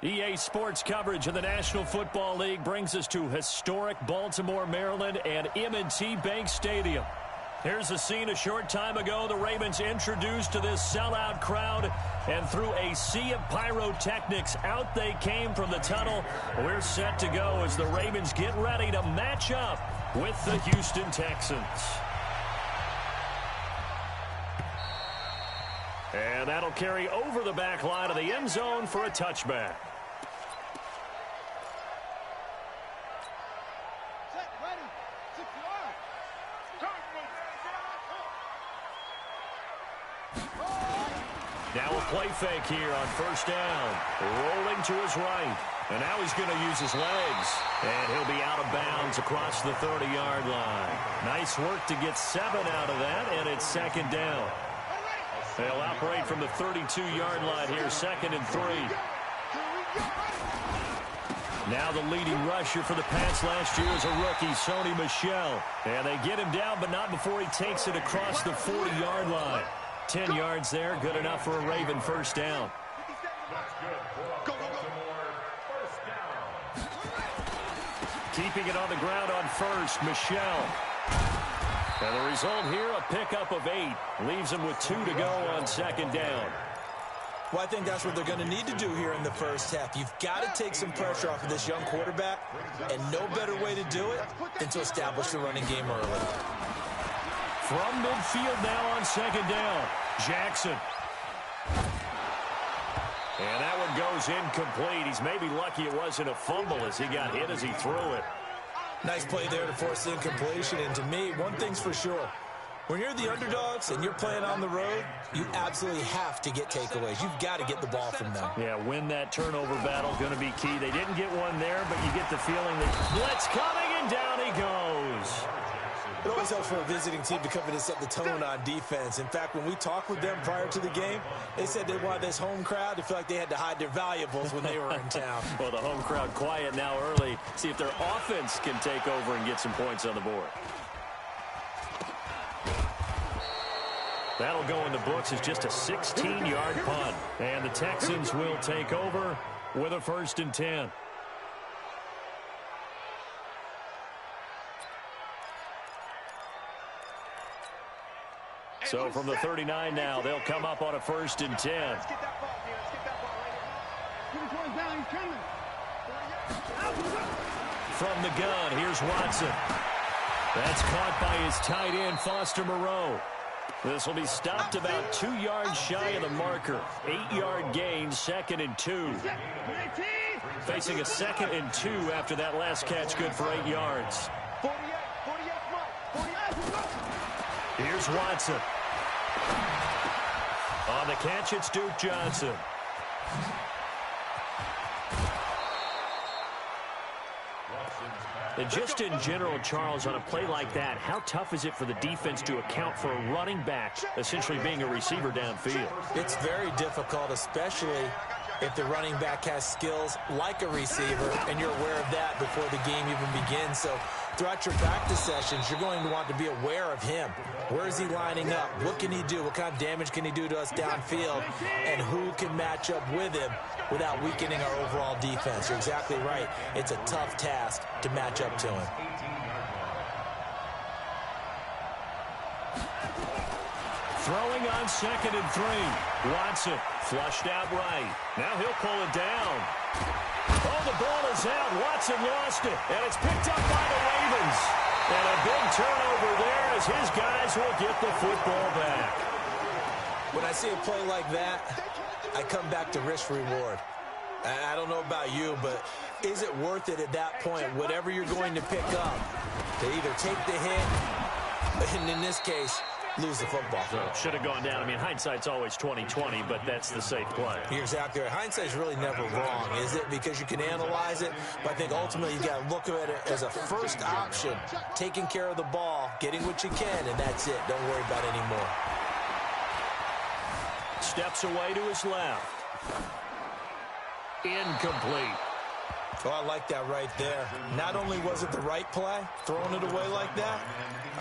EA Sports coverage of the National Football League brings us to historic Baltimore, Maryland, and M&T Bank Stadium. Here's a scene a short time ago. The Ravens introduced to this sellout crowd, and through a sea of pyrotechnics, out they came from the tunnel. We're set to go as the Ravens get ready to match up with the Houston Texans. And that'll carry over the back line of the end zone for a touchback. Now a play fake here on first down. Rolling to his right. And now he's going to use his legs. And he'll be out of bounds across the 30-yard line. Nice work to get 7 out of that, and it's second down. They'll operate from the 32-yard line here, 2nd and 3. Now the leading rusher for the Pats last year is a rookie, Sony Michel. And they get him down, but not before he takes it across the 40-yard line. 10 yards there, good enough for a Raven first down. Keeping it on the ground on first, Michel. And the result here, a pickup of 8. Leaves him with 2 to go on second down. Well, I think that's what they're going to need to do here in the first half. You've got to take some pressure off of this young quarterback, and no better way to do it than to establish the running game early. From midfield now on second down, Jackson. And that one goes incomplete. He's maybe lucky it wasn't a fumble as he got hit as he threw it. Nice play there to force the incompletion. And to me, one thing's for sure. When you're the underdogs and you're playing on the road, you absolutely have to get takeaways. You've got to get the ball from them. Yeah, win that turnover battle, going to be key. They didn't get one there, but you get the feeling that blitz coming, and down he goes. It always helps for a visiting team to come in and set the tone on defense. In fact, when we talked with them prior to the game, they said they wanted this home crowd to feel like they had to hide their valuables when they were in town. Well, the home crowd quiet now early. See if their offense can take over and get some points on the board. That'll go in the books as just a 16-yard punt. And the Texans will take over with a 1st and 10. So from the 39 now, they'll come up on a 1st and 10. From the gun, here's Watson. That's caught by his tight end, Foster Moreau. This will be stopped about 2 yards shy of the marker. 8-yard gain, 2nd and 2. Facing a 2nd and 2 after that last catch, good for 8 yards. Here's Watson. On the catch, it's Duke Johnson. And just in general, Charles, on a play like that, how tough is it for the defense to account for a running back essentially being a receiver downfield? It's very difficult, especially if the running back has skills like a receiver, and you're aware of that before the game even begins. So throughout your practice sessions, you're going to want to be aware of him. Where is he lining up? What can he do? What kind of damage can he do to us downfield? And who can match up with him without weakening our overall defense? You're exactly right. It's a tough task to match up to him. Throwing on 2nd and 3. Watson flushed out right. Now he'll pull it down. Oh, the ball is out. Watson lost it, and it's picked up by the Ravens. And a big turnover there as his guys will get the football back. When I see a play like that, I come back to risk-reward. I don't know about you, but is it worth it at that point, whatever you're going to pick up, to either take the hit, and in this case, lose the football? So should have gone down. I mean, hindsight's always 20/20, but that's the safe play. You're exactly right. Hindsight's really never wrong, is it? Because you can analyze it, but I think ultimately you got to look at it as a first option, taking care of the ball, getting what you can, and that's it. Don't worry about it anymore. Steps away to his left. Incomplete. Oh, I like that right there. Not only was it the right play, throwing it away like that,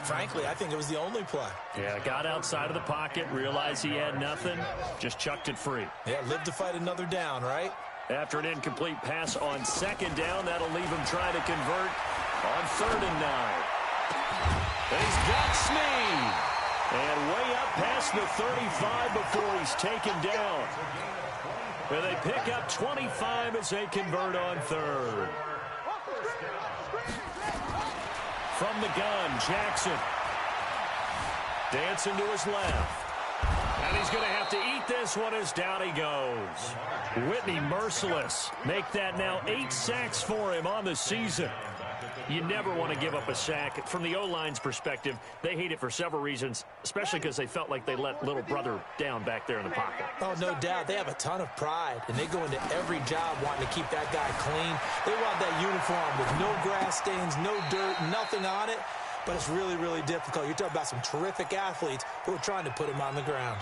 frankly, I think it was the only play. Yeah, got outside of the pocket, realized he had nothing, just chucked it free. Yeah, live to fight another down, right? After an incomplete pass on second down, that'll leave him trying to convert on 3rd and 9. And he's got Snead. And way up past the 35 before he's taken down. And they pick up 25 as they convert on 3rd. From the gun, Jackson. Dancing to his left. And he's going to have to eat this one as down he goes. Whitney merciless. Make that now 8 sacks for him on the season. You never want to give up a sack. From the O-line's perspective, they hate it for several reasons, especially because they felt like they let little brother down back there in the pocket. Oh, no doubt. They have a ton of pride, and they go into every job wanting to keep that guy clean. They want that uniform with no grass stains, no dirt, nothing on it, but it's really, really difficult. You're talking about some terrific athletes who are trying to put him on the ground.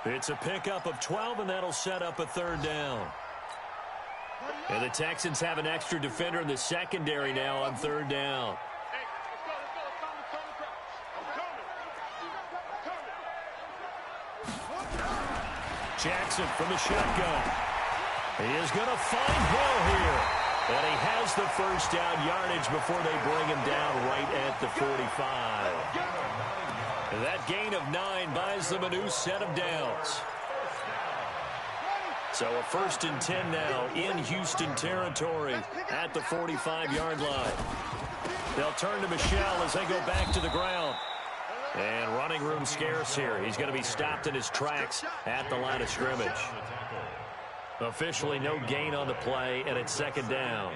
It's a pickup of 12, and that'll set up a 3rd down. And the Texans have an extra defender in the secondary now on 3rd down. Jackson from the shotgun. He is going to find Hill here. And he has the first down yardage before they bring him down right at the 45. And that gain of 9 buys them a new set of downs. So a 1st and 10 now in Houston territory at the 45-yard line. They'll turn to Michel as they go back to the ground. And running room scarce here. He's going to be stopped in his tracks at the line of scrimmage. Officially no gain on the play, and it's 2nd down.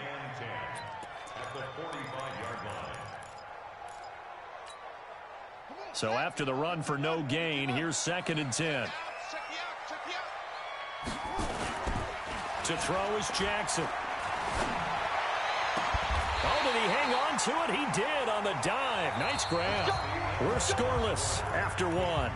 So after the run for no gain, here's 2nd and 10. To throw is Jackson. Oh, did he hang on to it? He did on the dive. Nice grab. We're scoreless after 1.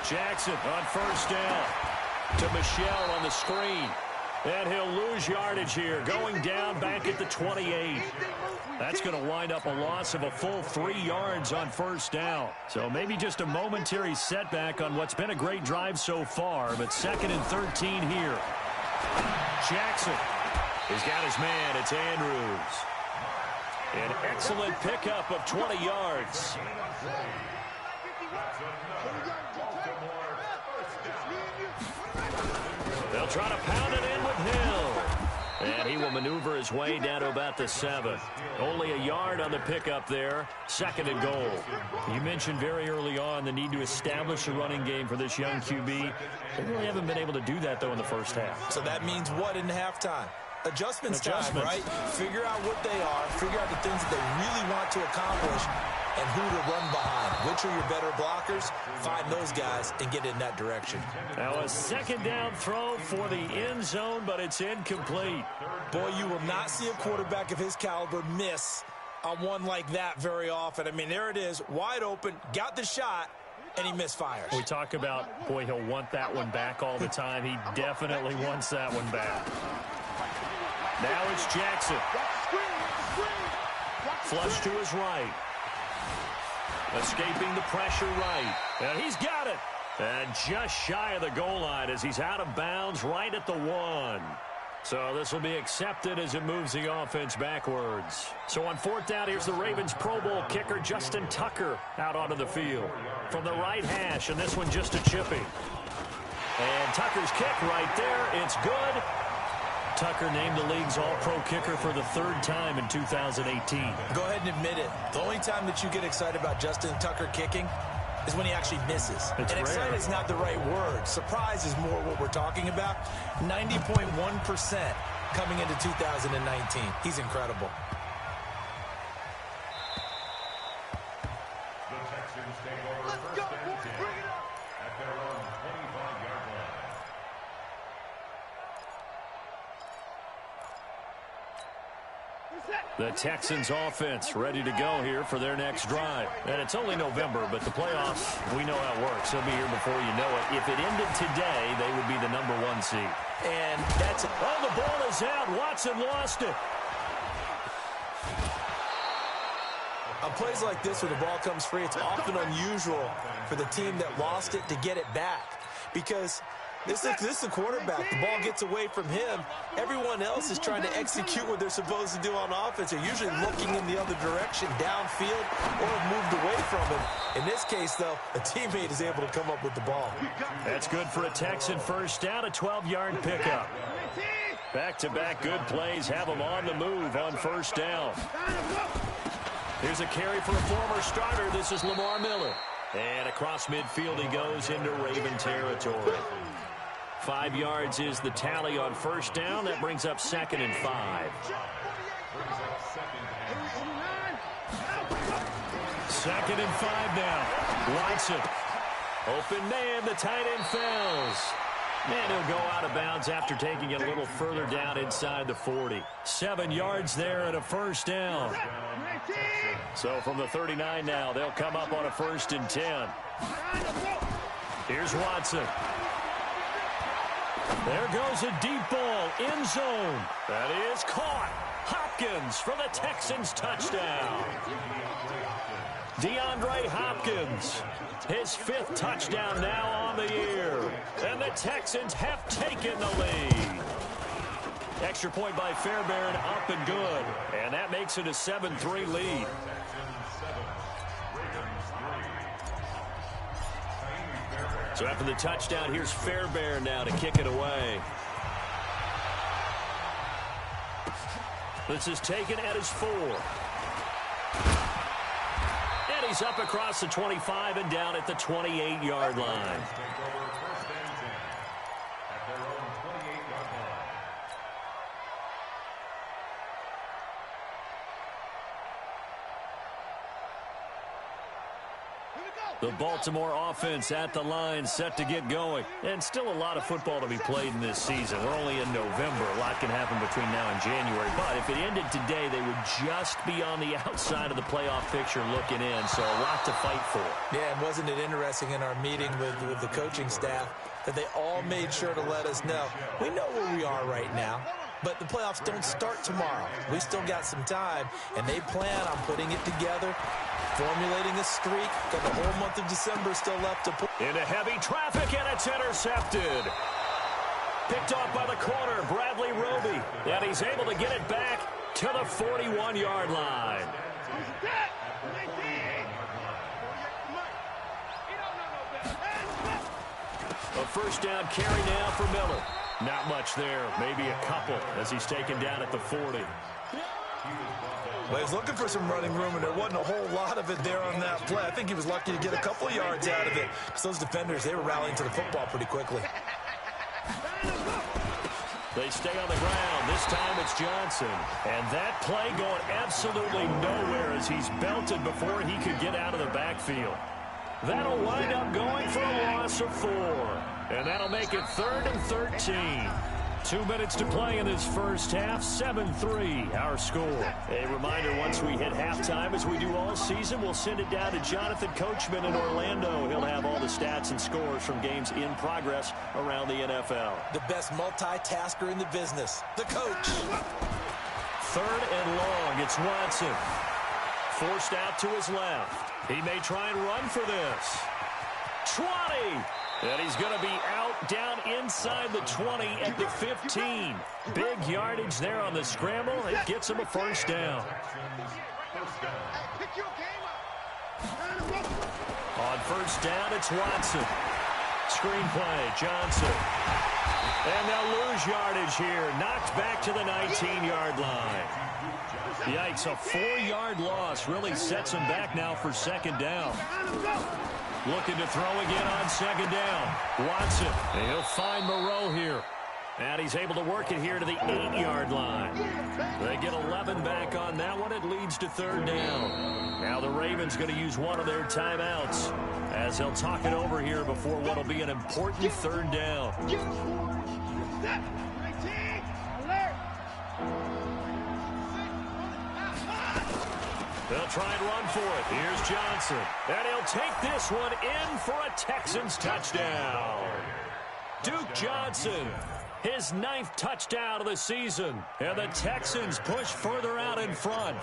Jackson on 1st down. To Michel on the screen. And he'll lose yardage here, going down back at the 28. That's going to wind up a loss of a full 3 yards on 1st down. So maybe just a momentary setback on what's been a great drive so far, but 2nd and 13 here. Jackson has got his man. It's Andrews. An excellent pickup of 20 yards. They'll try to pound it in with Hill. And he will maneuver his way down to about the 7. Only a yard on the pickup there. 2nd and goal. You mentioned very early on the need to establish a running game for this young QB. They really haven't been able to do that, though, in the first half. So that means what in halftime? Adjustments time, right? Figure out what they are. Figure out the things that they really want to accomplish and who to run behind. Which are your better blockers? Find those guys and get in that direction. Now a 2nd down throw for the end zone, but it's incomplete. Boy, you will not see a quarterback of his caliber miss on one like that very often. I mean, there it is, wide open, got the shot, and he misfires. We talk about, boy, he'll want that one back all the time. He definitely wants that one back. Now it's Jackson. Flush to his right. Escaping the pressure right. And he's got it. And just shy of the goal line as he's out of bounds right at the 1. So this will be accepted as it moves the offense backwards. So on 4th down, here's the Ravens Pro Bowl kicker Justin Tucker out onto the field. From the right hash, and this one just a chipping. And Tucker's kick right there. It's good. Tucker named the league's all-pro kicker for the 3rd time in 2018. Go ahead and admit it. The only time that you get excited about Justin Tucker kicking is when he actually misses. It's and rare. excited is not the right word. Surprise is more what we're talking about. 90.1% coming into 2019. He's incredible. The Texans offense ready to go here for their next drive. And it's only November, but the playoffs, we know how it works. They'll be here before you know it. If it ended today, they would be the #1 seed. And that's it. Oh, the ball is out. Watson lost it. On plays like this where the ball comes free, it's often unusual for the team that lost it to get it back because this is the quarterback. The ball gets away from him. Everyone else is trying to execute what they're supposed to do on offense. They're usually looking in the other direction, downfield, or have moved away from him. In this case, though, a teammate is able to come up with the ball. That's good for a Texan first down, a 12-yard pickup. Back-to-back good plays have them on the move on first down. Here's a carry for a former starter. This is Lamar Miller. And across midfield he goes into Raven territory. 5 yards is the tally on first down. That brings up 2nd and 5. 2nd and 5 now. Watson. Open man, the tight end fails. And he'll go out of bounds after taking it a little further down inside the 40. 7 yards there and a first down. So from the 39 now, they'll come up on a 1st and 10. Here's Watson. There goes a deep ball, end zone. That is caught. Hopkins for the Texans touchdown. DeAndre Hopkins, his 5th touchdown now on the year. And the Texans have taken the lead. Extra point by Fairbairn, up and good. And that makes it a 7-3 lead. So after the touchdown, here's Fairbairn now to kick it away. This is taken at his 4. And he's up across the 25 and down at the 28-yard line. The Baltimore offense at the line, set to get going. And still a lot of football to be played in this season. We're only in November. A lot can happen between now and January. But if it ended today, they would just be on the outside of the playoff picture looking in. So a lot to fight for. Yeah, and wasn't it interesting in our meeting with the coaching staff that they all made sure to let us know, we know where we are right now, but the playoffs don't start tomorrow. We still got some time, and they plan on putting it together, formulating a streak. Got the whole month of December still left to put. Into heavy traffic, and it's intercepted. Picked off by the corner, Bradley Roby. And he's able to get it back to the 41-yard line. A first down carry now for Miller. Not much there, maybe a couple as he's taken down at the 40. Well, he was looking for some running room, and there wasn't a whole lot of it there on that play. I think he was lucky to get a couple of yards out of it because those defenders, they were rallying to the football pretty quickly. They stay on the ground. This time it's Johnson. And that play going absolutely nowhere as he's belted before he could get out of the backfield. That'll wind up going for a loss of 4. And that'll make it 3rd and 13. 2 minutes to play in this first half. 7-3 our score. A reminder, once we hit halftime, as we do all season, we'll send it down to Jonathan Coachman in Orlando. He'll have all the stats and scores from games in progress around the NFL. The best multitasker in the business, the coach. 3rd and long. It's Watson. Forced out to his left. He may try and run for this. 20. And he's going to be out down inside the 20 at the 15. Big yardage there on the scramble. It gets him a first down. On first down, it's Watson. Screenplay, Johnson. And they'll lose yardage here. Knocked back to the 19-yard line. Yikes, a 4-yard loss really sets him back now for 2nd down. Looking to throw again on 2nd down. Watson, and he'll find Moreau here. And he's able to work it here to the 8-yard line. They get 11 back on that one. It leads to 3rd down. Now the Ravens going to use one of their timeouts as they'll talk it over here before what will be an important 3rd down. They'll try and run for it. Here's Johnson. And he'll take this one in for a Texans touchdown. Duke Johnson his 9th touchdown of the season. And the Texans push further out in front.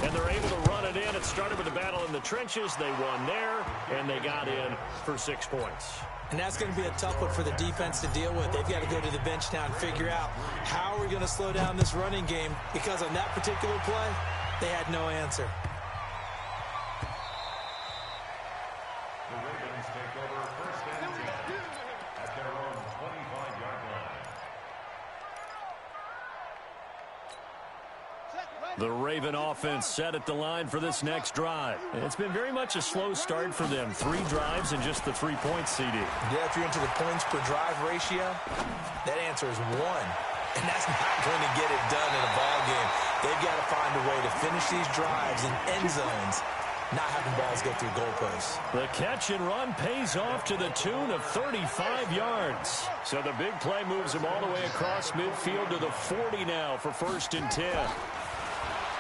And they're able to run it in. It started with a battle in the trenches. They won there, and they got in for 6 points. And that's going to be a tough one for the defense to deal with. They've got to go to the bench now and figure out how are we going to slow down this running game, because on that particular play, they had no answer. The Ravens take over first and 10 at their own 25-yard line. The Raven offense set at the line for this next drive. It's been very much a slow start for them. 3 drives and just the 3 points, CD. Yeah, if you're into the points per drive ratio, that answer is 1. And that's not going to get it done in a ball game. They've got to find a way to finish these drives in end zones, not having balls go through goalposts. The catch and run pays off to the tune of 35 yards. So the big play moves him all the way across midfield to the 40 now for first and 10.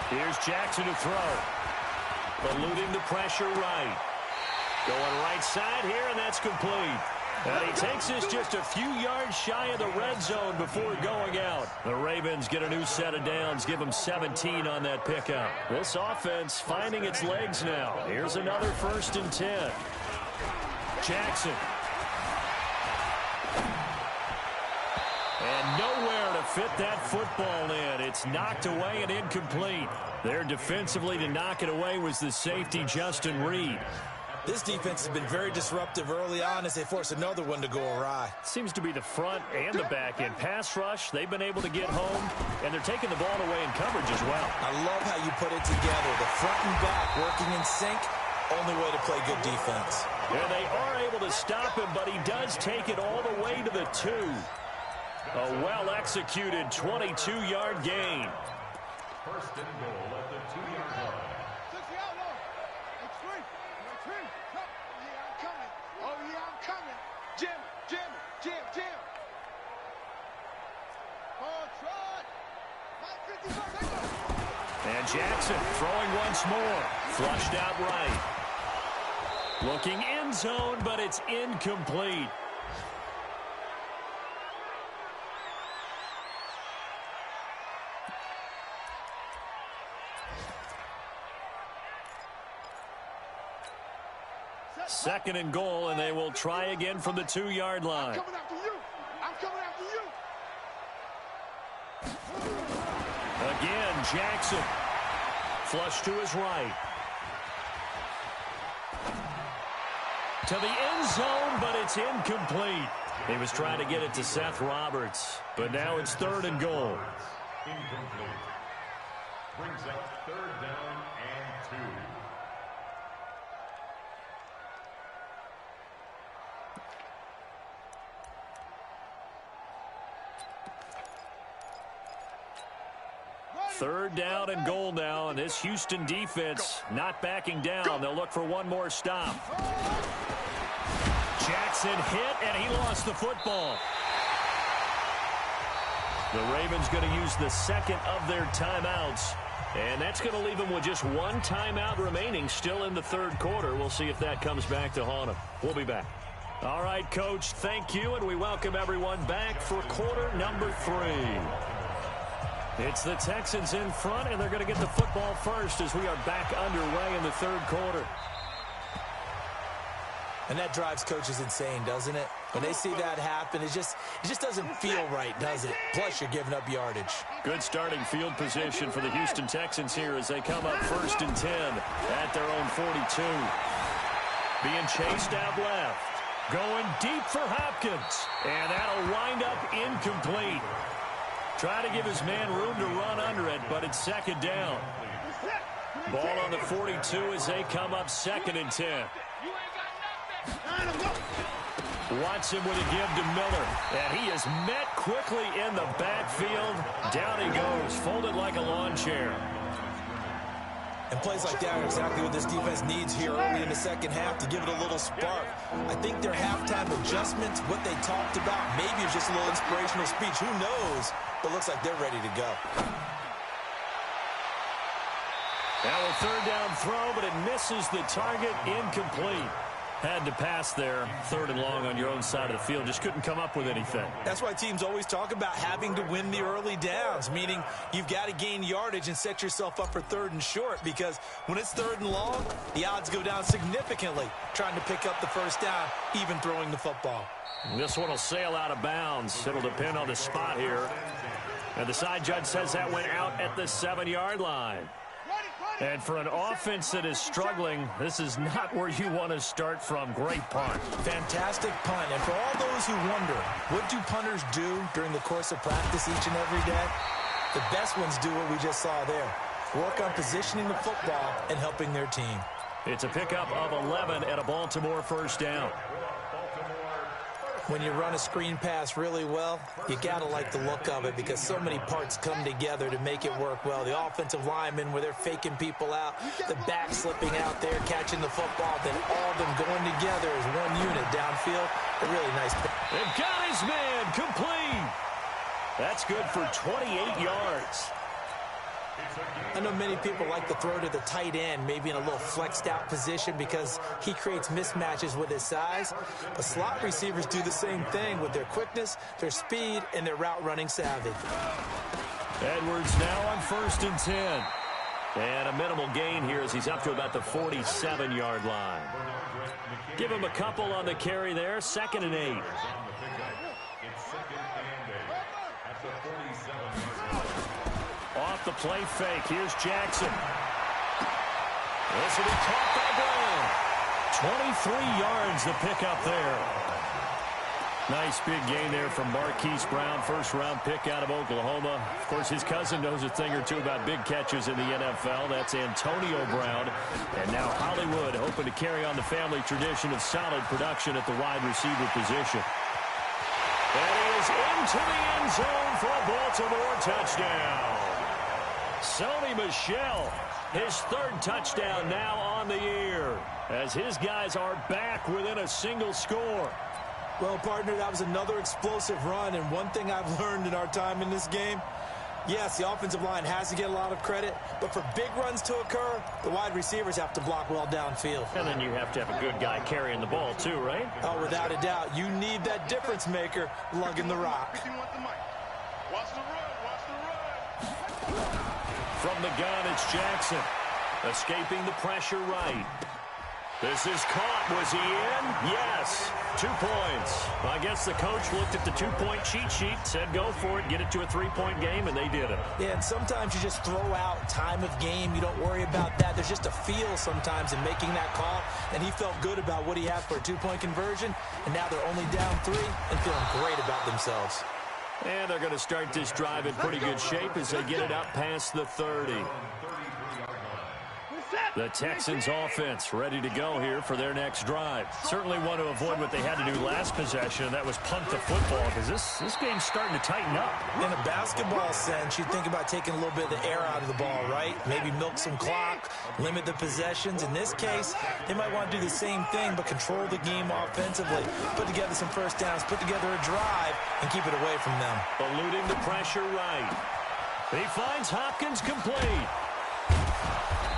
Here's Jackson to throw. Eluding the pressure right. Going right side here, and that's complete. And he takes this just a few yards shy of the red zone before going out. The Ravens get a new set of downs, give them 17 on that pickup. This offense finding its legs now. Here's another first and 10. Jackson. And nowhere to fit that football in. It's knocked away and incomplete. There defensively to knock it away was the safety, Justin Reed. This defense has been very disruptive early on as they force another one to go awry. Seems to be the front and the back end. Pass rush, they've been able to get home, and they're taking the ball away in coverage as well. I love how you put it together. The front and back working in sync, only way to play good defense. Yeah, they are able to stop him, but he does take it all the way to the 2. A well-executed 22-yard gain. First and goal at the 2-yard line. And Jackson throwing once more. Flushed out right. Looking end zone, but it's incomplete. Second and goal, and they will try again from the 2-yard line. I'm coming after you. I'm coming after you. Again, Jackson. Flush to his right. To the end zone, but it's incomplete. He was trying to get it to Seth Roberts, but now it's third and goal. Incomplete. Brings up 3rd down and 2. Third down and goal now, and this Houston defense not backing down. They'll look for one more stop. Jackson hit, and he lost the football. The Ravens going to use the second of their timeouts, and that's going to leave them with just one timeout remaining still in the third quarter. We'll see if that comes back to haunt them. We'll be back. All right, Coach, thank you, and we welcome everyone back for quarter number 3. It's the Texans in front, and they're going to get the football first as we are back underway in the third quarter. And that drives coaches insane, doesn't it? When they see that happen, it just doesn't feel right, does it? Plus, you're giving up yardage. Good starting field position for the Houston Texans here as they come up first and 10 at their own 42. Being chased out left. Going deep for Hopkins. And that'll wind up incomplete. Trying to give his man room to run under it, but it's second down. Ball on the 42 as they come up second and 10. Watson with a give to Miller, and he is met quickly in the backfield. Down he goes, folded like a lawn chair. And plays like that are exactly what this defense needs here early in the second half to give it a little spark. I think their halftime adjustments, what they talked about, maybe it's just a little inspirational speech. Who knows? But looks like they're ready to go. Now a third down throw, but it misses the target, incomplete. Had to pass there, 3rd and long on your own side of the field. Just couldn't come up with anything. That's why teams always talk about having to win the early downs, meaning you've got to gain yardage and set yourself up for 3rd and short, because when it's 3rd and long, the odds go down significantly trying to pick up the first down, even throwing the football. This one will sail out of bounds. It'll depend on the spot here. And the side judge says that went out at the 7-yard line. And for an offense that is struggling, this is not where you want to start from. Great punt. Fantastic punt. And for all those who wonder, what do punters do during the course of practice each and every day? The best ones do what we just saw there. Work on positioning the football and helping their team. It's a pickup of 11 and a Baltimore first down. When you run a screen pass really well, you got to like the look of it because so many parts come together to make it work well. The offensive linemen, where they're faking people out, the back slipping out there, catching the football, then all of them going together as one unit downfield. A really nice pick. They've got his man complete. That's good for 28 yards. I know many people like to throw to the tight end, maybe in a little flexed out position because he creates mismatches with his size. But slot receivers do the same thing with their quickness, their speed, and their route running savvy. Edwards now on 1st and 10. And a minimal gain here as he's up to about the 47-yard line. Give him a couple on the carry there. 2nd and 8. Off the play fake. Here's Jackson. This will be caught by Brown. 23 yards the pickup there. Nice big gain there from Marquise Brown, 1st-round pick out of Oklahoma. Of course, his cousin knows a thing or two about big catches in the NFL. That's Antonio Brown. And now Hollywood hoping to carry on the family tradition of solid production at the wide receiver position. And he is into the end zone for a Baltimore touchdown. Sony Michel, his 3rd touchdown now on the year, as his guys are back within a single score. Well, partner, that was another explosive run, and one thing I've learned in our time in this game, yes, the offensive line has to get a lot of credit, but for big runs to occur, the wide receivers have to block well downfield. And then you have to have a good guy carrying the ball too, right? Oh, without a doubt. You need that difference maker lugging the rock. Watch the run. From the gun, it's Jackson. Escaping the pressure right. This is caught. Was he in? Yes. 2 points. I guess the coach looked at the 2-point cheat sheet, said go for it, get it to a 3-point game, and they did it. Yeah, and sometimes you just throw out time of game. You don't worry about that. There's just a feel sometimes in making that call, and he felt good about what he had for a 2-point conversion, and now they're only down 3 and feeling great about themselves. And they're going to start this drive in pretty good shape as they get it up past the 30. The Texans offense ready to go here for their next drive. Certainly want to avoid what they had to do last possession, and that was punt the football, because this game's starting to tighten up. In a basketball sense, you think about taking a little bit of the air out of the ball, right? Maybe milk some clock, limit the possessions. In this case, they might want to do the same thing, but control the game offensively. Put together some first downs, put together a drive, and keep it away from them. Eluding the pressure right. He finds Hopkins complete.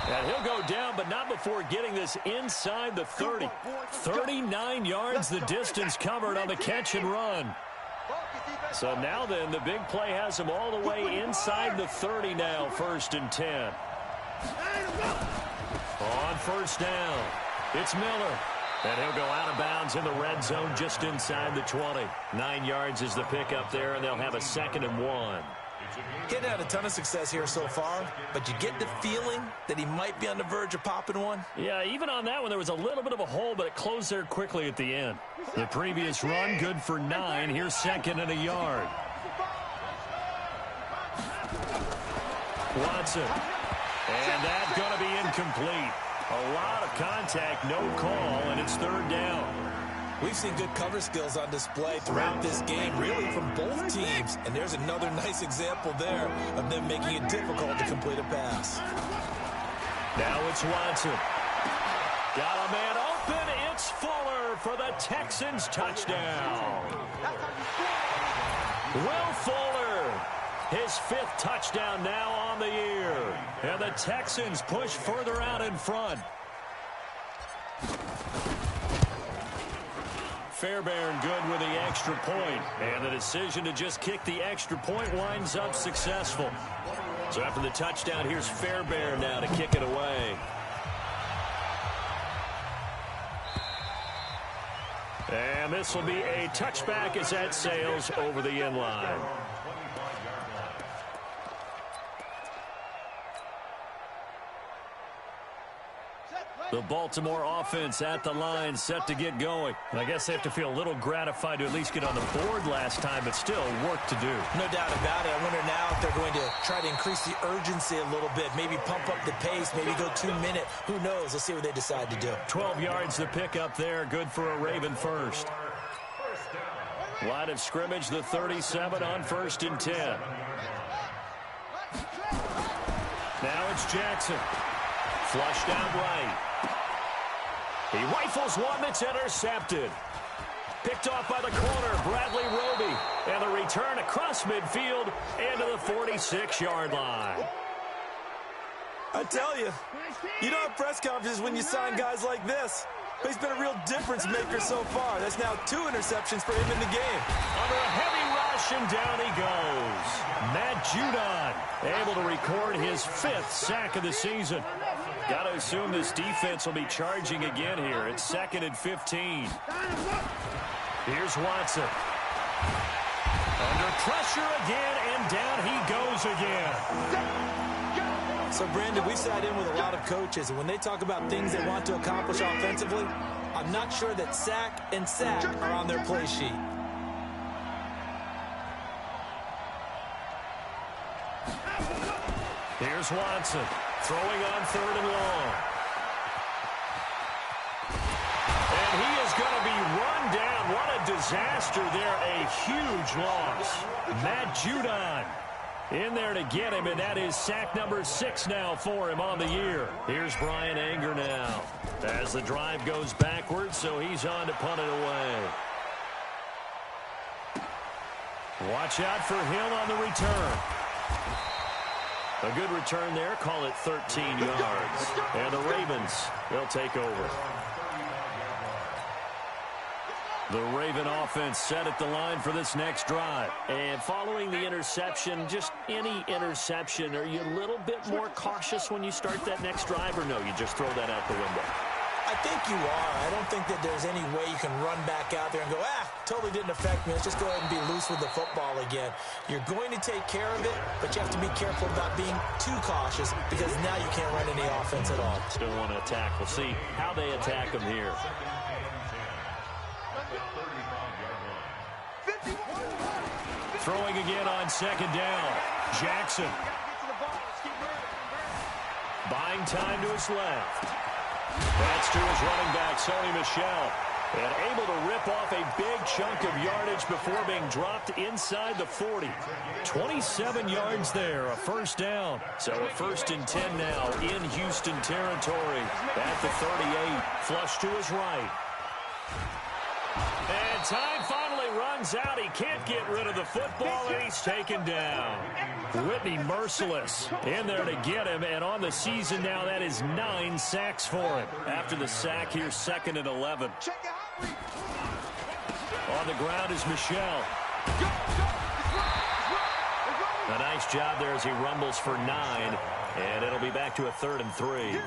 And he'll go down, but not before getting this inside the 30. 39 yards the distance covered on the catch and run. So now then, the big play has him all the way inside the 30 now, 1st and 10. On 1st down, it's Miller. And he'll go out of bounds in the red zone just inside the 20. 9 yards is the pickup there, and they'll have a 2nd and 1. Getting had a ton of success here so far, but you get the feeling that he might be on the verge of popping one. Yeah, even on that one, there was a little bit of a hole, but it closed there quickly at the end. The previous run, good for 9. Here's 2nd and a yard. Watson. And that's going to be incomplete. A lot of contact, no call, and it's 3rd down. We've seen good cover skills on display throughout this game, really from both teams. And there's another nice example there of them making it difficult to complete a pass. Now it's Watson. Got a man open. It's Fuller for the Texans touchdown. Will Fuller, his 5th touchdown now on the year. And the Texans push further out in front. Fairbairn good with the extra point. And the decision to just kick the extra point winds up successful. So after the touchdown, here's Fairbairn now to kick it away. And this will be a touchback as that sails over the end line. The Baltimore offense at the line, set to get going. And I guess they have to feel a little gratified to at least get on the board last time, but still work to do. No doubt about it. I wonder now if they're going to try to increase the urgency a little bit, maybe pump up the pace, maybe go 2 minute. Who knows? Let's see what they decide to do. 12 yards to pick up there. Good for a Raven first. Line of scrimmage, the 37 on 1st and 10. Now it's Jackson. Flushed out right. He rifles one that's intercepted. Picked off by the corner, Bradley Roby. And the return across midfield and to the 46-yard line. I tell you, you don't have press conferences when you sign guys like this. But he's been a real difference maker so far. That's now 2 interceptions for him in the game. Under a heavy rush, and down he goes. Matt Judon able to record his 5th sack of the season. Got to assume this defense will be charging again here. It's 2nd and 15. Here's Watson. Under pressure again, and down he goes again. So, Brandon, we sat in with a lot of coaches, and when they talk about things they want to accomplish offensively, I'm not sure that sack and sack are on their play sheet. Here's Watson throwing on 3rd and long. And he is going to be run down. What a disaster there. A huge loss. Matt Judon in there to get him, and that is sack number 6 now for him on the year. Here's Brian Anger now as the drive goes backwards, so he's on to punt it away. Watch out for Hill on the return. A good return there. Call it 13 yards. And the Ravens, they'll take over. The Raven offense set at the line for this next drive. And following the interception, just any interception, are you a little bit more cautious when you start that next drive, or no, you just throw that out the window? I think you are. I don't think that there's any way you can run back out there and go, totally didn't affect me. Let's just go ahead and be loose with the football again. You're going to take care of it, but you have to be careful about being too cautious because now you can't run any offense at all. Still want to attack. We'll see how they attack them here. Throwing again on 2nd down. Jackson. Buying time to his left. That's to his running back, Sony Michel. And able to rip off a big chunk of yardage before being dropped inside the 40. 27 yards there, a 1st down. So a 1st and 10 now in Houston territory. At the 38, flush to his right. And time finally runs out. He can't get rid of the football, and he's taken down. Whitney Merciless in there to get him, and on the season now, that is 9 sacks for him. After the sack, here's 2nd and 11. On the ground is Michel. A nice job there as he rumbles for 9, and it'll be back to a 3rd and 3.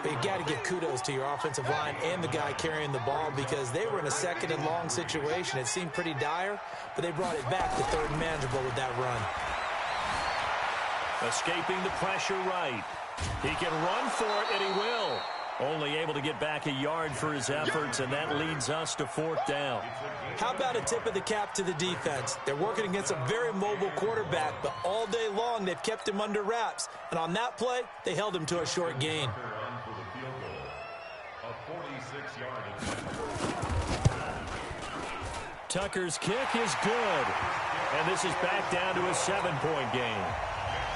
But you got to give kudos to your offensive line and the guy carrying the ball because they were in a 2nd and long situation. It seemed pretty dire, but they brought it back to 3rd and manageable with that run. Escaping the pressure right. He can run for it, and he will. Only able to get back a yard for his efforts, and that leads us to 4th down. How about a tip of the cap to the defense? They're working against a very mobile quarterback, but all day long they've kept him under wraps. And on that play, they held him to a short gain. Tucker's kick is good. And this is back down to a 7-point game.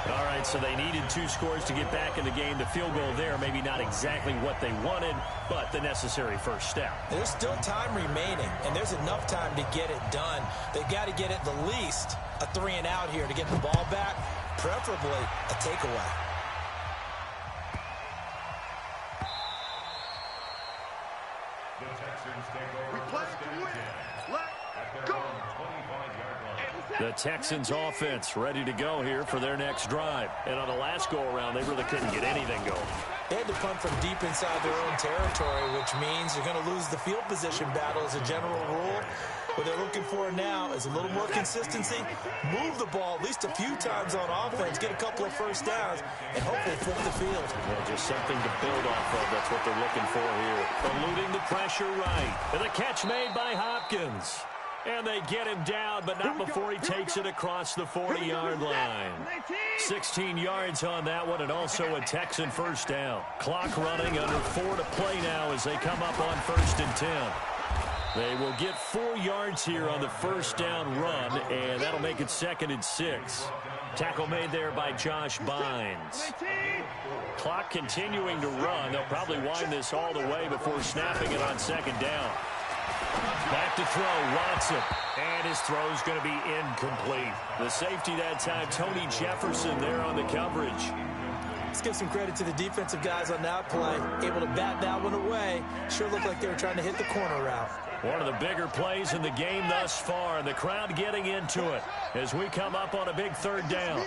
All right, so they needed 2 scores to get back in the game. The field goal there, maybe not exactly what they wanted, but the necessary first step. There's still time remaining, and there's enough time to get it done. They've got to get at the least a 3-and-out here to get the ball back, preferably a takeaway. The Texans take over 1st and The Texans offense ready to go here for their next drive. And on the last go-around, they really couldn't get anything going. They had to punt from deep inside their own territory, which means you're going to lose the field position battle as a general rule. What they're looking for now is a little more consistency, move the ball at least a few times on offense, get a couple of first downs, and hopefully flip the field. Well, just something to build off of. That's what they're looking for here. Eluding the pressure right. And the catch made by Hopkins. And they get him down, but not before he takes it across the 40-yard line. 16 yards on that one, and also a Texan first down. Clock running, under 4 to play now as they come up on 1st and 10. They will get 4 yards here on the first down run, and that'll make it 2nd and 6. Tackle made there by Josh Bynes. Clock continuing to run. They'll probably wind this all the way before snapping it on 2nd down. Back to throw, Watson. And his throw's going to be incomplete. The safety that time, Tony Jefferson there on the coverage. Let's give some credit to the defensive guys on that play. Able to bat that one away. Sure looked like they were trying to hit the corner route. One of the bigger plays in the game thus far, and the crowd getting into it as we come up on a big 3rd down.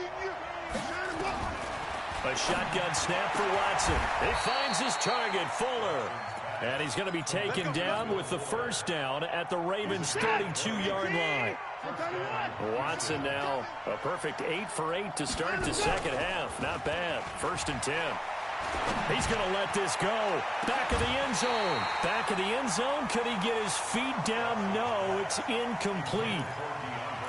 A shotgun snap for Watson. He finds his target, Fuller. And he's going to be taken down with the first down at the Ravens' 32-yard line. Watson now a perfect 8 for 8 to start the second half. Not bad. 1st and 10. He's going to let this go. Back of the end zone. Back of the end zone. Could he get his feet down? No, it's incomplete.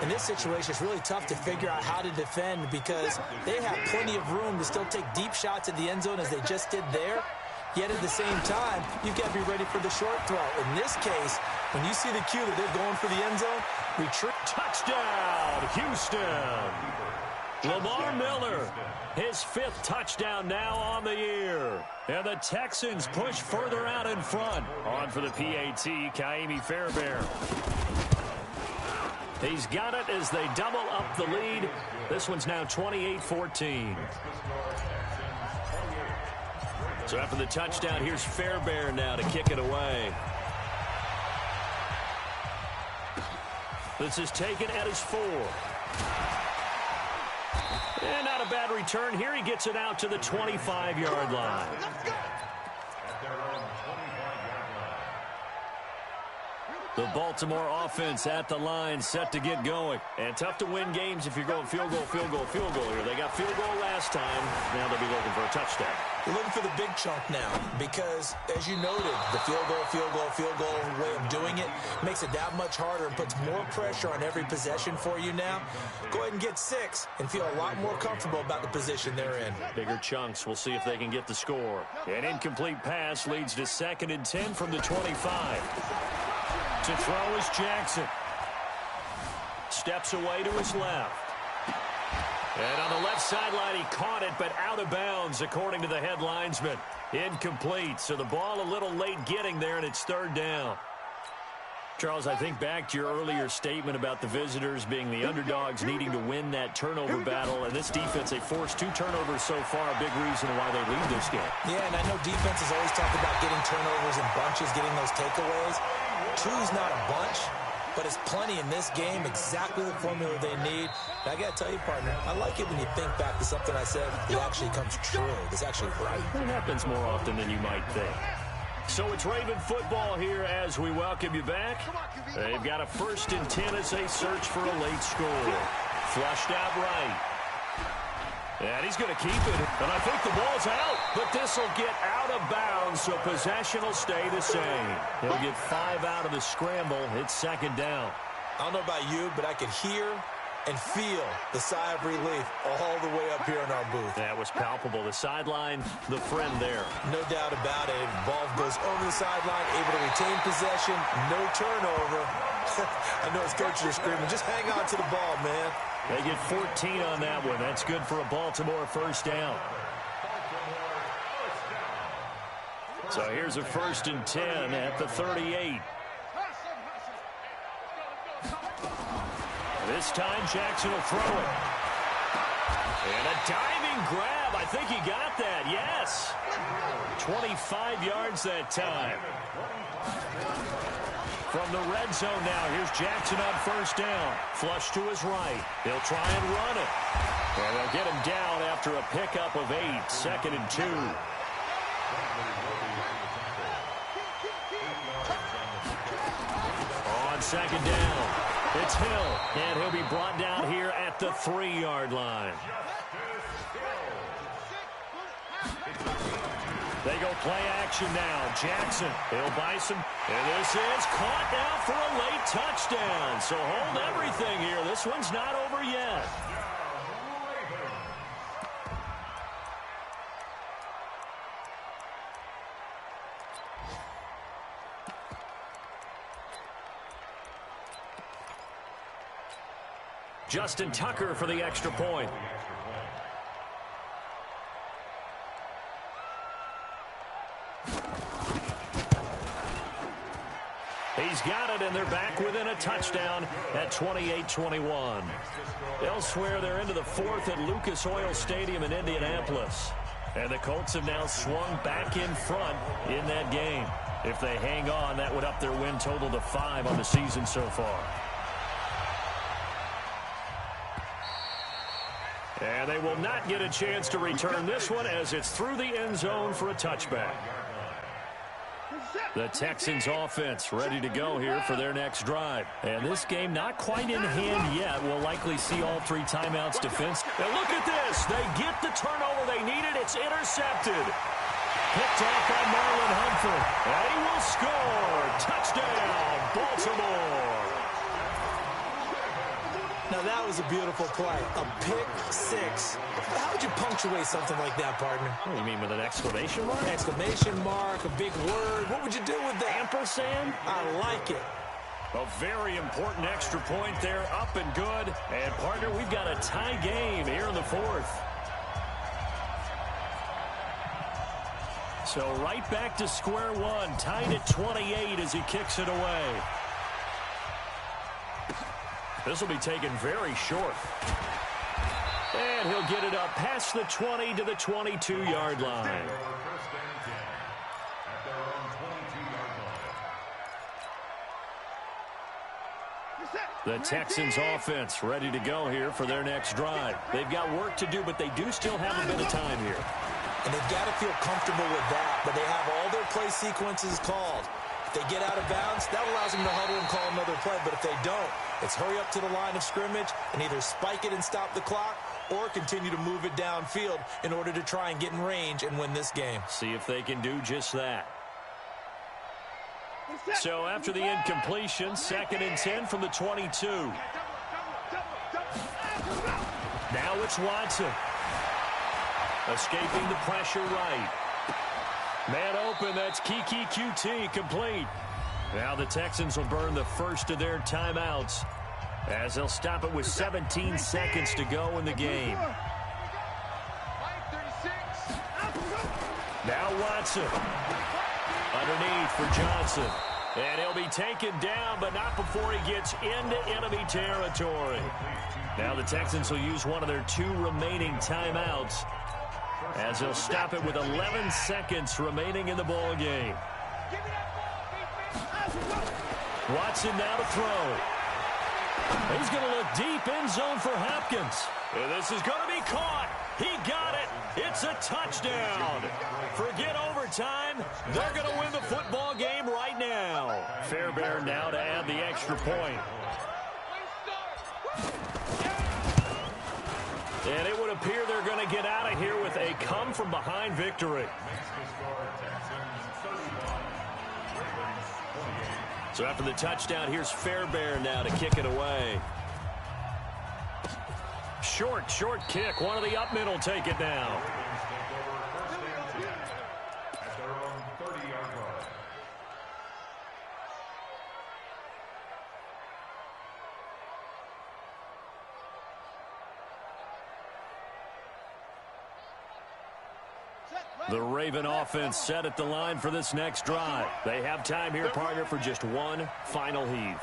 In this situation, it's really tough to figure out how to defend because they have plenty of room to still take deep shots at the end zone as they just did there. Yet at the same time, you've got to be ready for the short throw. In this case, when you see the cue that they're going for the end zone, retreat. Touchdown, Houston. Lamar Miller, his 5th touchdown now on the year. And the Texans push further out in front. On for the PAT, Kaimi Fairbairn. He's got it as they double up the lead. This one's now 28-14. So after the touchdown, here's Fairbairn now to kick it away. This is taken at his 4. And not a bad return. Here he gets it out to the 25-yard line. The Baltimore offense at the line, set to get going. And tough to win games if you're going field goal, field goal, field goal here. They got field goal last time. Now they'll be looking for a touchdown. They're looking for the big chunk now because, as you noted, the field goal, field goal, field goal way of doing it makes it that much harder and puts more pressure on every possession for you now. Go ahead and get 6 and feel a lot more comfortable about the position they're in. Bigger chunks. We'll see if they can get the score. An incomplete pass leads to 2nd and 10 from the 25. To throw is Jackson. Steps away to his left. And on the left sideline, he caught it, but out of bounds, according to the head linesman. Incomplete, so the ball a little late getting there, and it's 3rd down. Charles, I think back to your earlier statement about the visitors being the underdogs needing to win that turnover battle, and this defense, they forced 2 turnovers so far, a big reason why they lead this game. Yeah, and I know defenses always talk about getting turnovers in bunches, getting those takeaways. 2's not a bunch, but it's plenty in this game, exactly the formula they need. And I got to tell you, partner, I like it when you think back to something I said that actually comes true. It's actually right. It happens more often than you might think. So it's Raven football here as we welcome you back. They've got a 1st and 10 as they search for a late score. Flushed out right. And he's going to keep it. And I think the ball's out. But this will get out of bounds, so possession will stay the same. He'll get 5 out of the scramble. It's 2nd down. I don't know about you, but I could hear and feel the sigh of relief all the way up here in our booth. That was palpable. The sideline, the friend there. No doubt about it. Ball goes over the sideline, able to retain possession, no turnover. I know his coaches are screaming, just hang on to the ball, man. They get 14 on that one. That's good for a Baltimore first down. So here's a 1st and 10 at the 38. This time, Jackson will throw it. And a diving grab. I think he got that. Yes. 25 yards that time. From the red zone now, here's Jackson on first down. Flush to his right. He'll try and run it. And they'll get him down after a pickup of 8, 2nd and 2. On second down, it's Hill, and he'll be brought down here at the 3-yard line. They go play action now. Jackson, he'll buy some, and this is caught now for a late touchdown. So hold everything here. This one's not over yet. Justin Tucker for the extra point. He's got it, and they're back within a touchdown at 28-21. Elsewhere, they're into the 4th at Lucas Oil Stadium in Indianapolis. And the Colts have now swung back in front in that game. If they hang on, that would up their win total to 5 on the season so far. And they will not get a chance to return this one as it's through the end zone for a touchback. The Texans offense ready to go here for their next drive. And this game not quite in hand yet. We'll likely see all 3 timeouts defense. And look at this. They get the turnover they needed. It's intercepted. Picked off by Marlon Humphrey. And he will score. Touchdown, Baltimore. Now, that was a beautiful play. A pick 6. How would you punctuate something like that, partner? What do you mean, with an exclamation mark? Exclamation mark, a big word. What would you do with that? Ampersand? I like it. A very important extra point there, up and good. And, partner, we've got a tie game here in the 4th. So right back to square one, tied at 28 as he kicks it away. This will be taken very short. And he'll get it up past the 20 to the 22-yard line. The Texans offense ready to go here for their next drive. They've got work to do, but they do still have a bit of time here. And they've got to feel comfortable with that, but they have all their play sequences called. If they get out of bounds, that allows them to huddle and call another play. But if they don't, it's hurry up to the line of scrimmage and either spike it and stop the clock or continue to move it downfield in order to try and get in range and win this game. See if they can do just that. So after the incompletion, 2nd and 10 from the 22. Now it's Watson. Escaping the pressure right. Man open, that's Kiki QT, complete. Now the Texans will burn the first of their timeouts as they'll stop it with 17 seconds to go in the game. Now Watson. Underneath for Johnson. And he'll be taken down, but not before he gets into enemy territory. Now the Texans will use one of their 2 remaining timeouts as they'll stop it with 11 seconds remaining in the ball game. Watson now to throw. He's going to look deep end zone for Hopkins. And this is going to be caught. He got it. It's a touchdown. Forget overtime. They're going to win the football game right now. Fairbairn now to add the extra point. And it would appear they're going to get out of here with a come-from-behind victory. So after the touchdown, here's Fairbairn now to kick it away. Short kick. One of the up middle take it now. The Raven offense set at the line for this next drive. They have time here, partner, for just one final heave.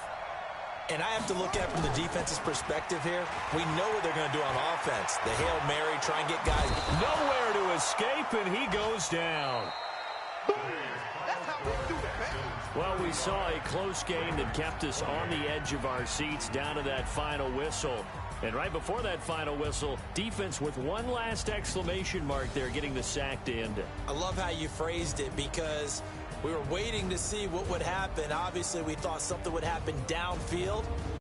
And I have to look at it from the defense's perspective here. We know what they're going to do on offense. The Hail Mary, try and get guys nowhere to escape, and he goes down. Boom! That's how we do it, man. Well, we saw a close game that kept us on the edge of our seats down to that final whistle. And right before that final whistle, defense with one last exclamation mark there, getting the sack to end it. I love how you phrased it, because we were waiting to see what would happen. Obviously, we thought something would happen downfield.